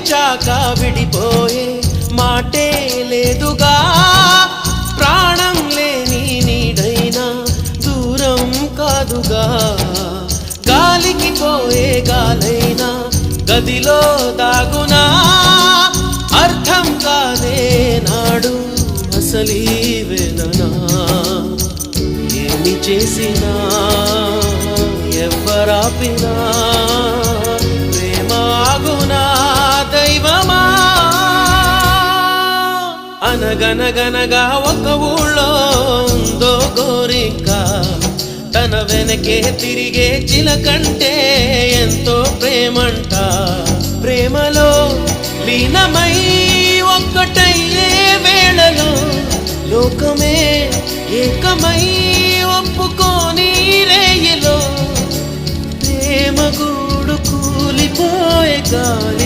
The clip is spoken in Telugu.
ప్రేమించాక విడిపోయే మాటే లేదుగా, ప్రాణం లేని నీడైనా దూరం కాదుగా, గాలికి పోయే గాలైనా గదిలో దాగునా, అర్థం కాదే నాడు అసలీ వేదన, ఏమి చేసినా ఎవ్వరాపినా ప్రేమ ఆగునా దైవమా. అనగనగనగా ఒక ఊళ్ళో ఉందో గోరిక, తన వెనకే తిరిగే చిలకంటే ఎంతో ప్రేమంట, ప్రేమలో లీనమై ఒక్కటయ్యే వేళలో లోకమే ఏకమై ఒప్పుకోని రేయిలో ప్రేమ గూడు కూలిపోయే గాలి